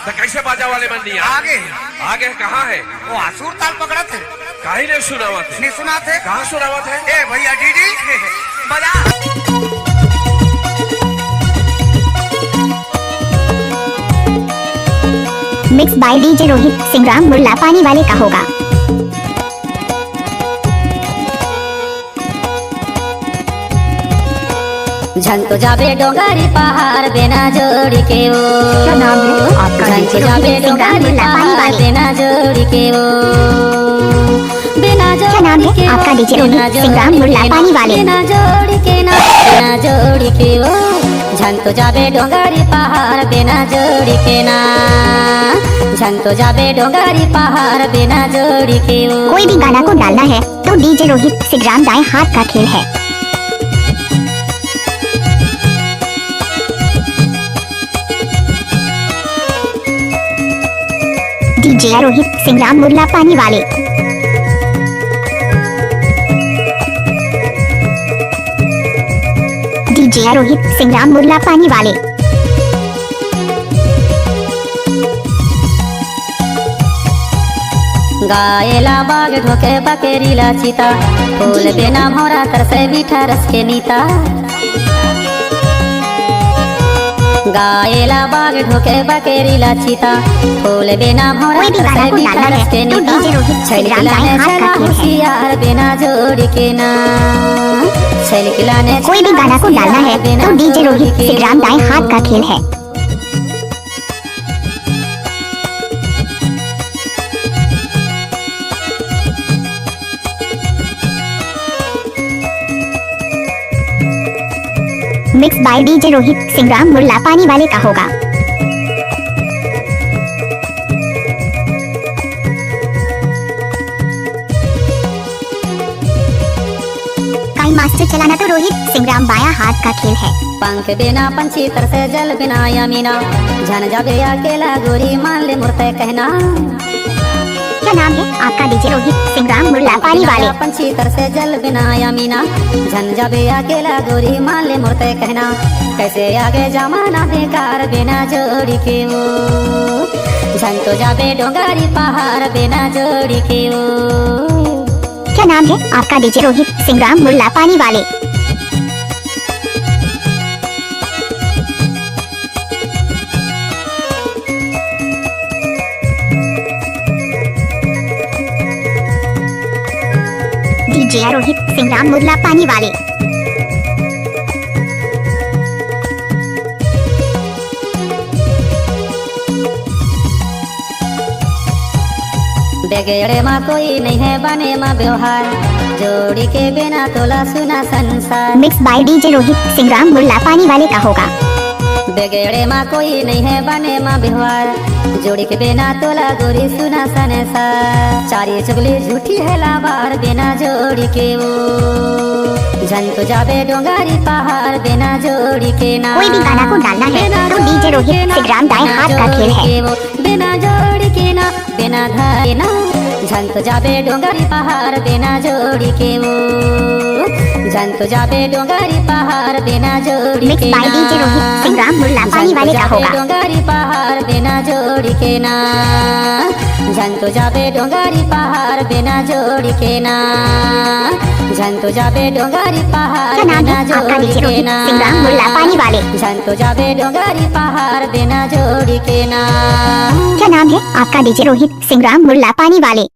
तो कैसे बाजा वाले बन दिया? आगे आगे कहाँ है? वो आसुर ताल पकड़ा थे। काहे ने सुनावा थे? नहीं सुना थे? कहाँ सुनावा थे? ए भैया डीडी बजा। मिक्स बाय डीजे रोहित सिंगराम मुल्ला पानी वाले का होगा। झन तो जाबे डोंगारी पहाड़ बिना जोड़ी के वो। क्या नाम है आपका? झन तो जाबे डोंगारी पहाड़ बिना जोड़ी के वो। बिना क्या नाम जोड़ी है के आपका? वो, डीजे रोहित बिना सिंगराम जोड़ी मुल्ला के पानी ना, वाले। बिना जोड़ी के ना, बिना जोड़ी के वो। झन तो जाबे डोंगारी पहाड़ बिना जोड़ी के ना। झन तो जाबे डोंगारी पहाड़ बिना जोड़ी के वो। कोई भी गाना को डालना है तो डीजे रोहित सिंगराम दाएं हाथ का खेल है। डीजे रोहित सिंगराम मुल्ला पानी वाले। डीजे रोहित सिंगराम मुल्ला पानी वाले। गायला बाग ढोके बकेरीला चिता। फूल बिना मोरा तरसे मीठा रस के नीता। गायला बाग ढोके बकेरीला चिता। फूल बिना मोरा कोई भी गाना तरसे को मीठा डालना रस है के तो नीता। डीजे रोहित सिंगराम दाएं हाथ का खेल है। होशियार बिना जोड़ी के ना। छलकलाने कोई भी गाना को डालना है तो डीजे रोहित सिंगराम दाएं हाथ का खेल है। मिक्स बाय डीजे रोहित सिंगराम मुल्ला पानी वाले का होगा। काई मास्टर चलाना तो रोहित सिंगराम बाया हाथ का खेल है। पंख बिना पंछी तरसे जल बिना यमीना। झन जाबे अकेला गोरी मान ले मुर्ते कहना। क्या नाम है आपका? डीजे रोहित सिंगराम मुल्ला पानी वाले। पंछी तरसे जल बिना यमीना। झन जाबे अकेला गोरी मान ले मुर्ते कहना। कैसे आगे जमाना बेकार बिना जोड़ी के वो। झन तो जाबे डोंगारी पहाड़ बिना जोड़ी के वो। क्या नाम है आपका? डीजे रोहित सिंगराम मुल्ला पानी वाले। डीजे रोहित सिंगराम मुल्ला पानी वाले। बेगेड़े माँ कोई नहीं है बने माँ व्यवहार। जोड़ी के बिना तोला सुना संसार। मिक्स बाय डीजे रोहित सिंगराम मुल्ला पानी वाले का होगा। बेगेड़े माँ कोई नहीं है बने माँ व्यवहार। जोड़ी के बिना तोला गोरी सुना संसार। चारी चुगली झूठी है लाबार बिना जोड़ी के वो। झन तो जाबे डोंगारी पहाड़ बिना जोड़ी के ना। कोई भी गाना को डालना है तो डीजे रोहित सिंगराम दाएं हाथ का खेल है। बिना जोड़ी के ना, बिना धारे ना। झन तो जाबे डोंगारी पहाड़ बिना जोड़ी के वो। झन तो जाबे डोंगारी पहाड़ बिना जोड़ी मिक्स के बाय ना। डीजे रोहित सिंगराम मुल्ला पानी वाले का होगा। डोंगारी पहाड़ बिना जोड़ी के ना। झन तो जाबे डोंगारी पहाड़ बिना जोड़ी के ना। झन तो जाबे डोंगारी पहाड़ क्या नाम बिना है आपका? जोड़ी डीजे के रोहित ना। सिंगराम मुल्ला पानी वाले। झन तो जाबे डोंगारी पहाड़ बिना जोड़ी के ना। क्या नाम है आपका? डीजे रोहित सिंगराम मुल्ला पानी वाले।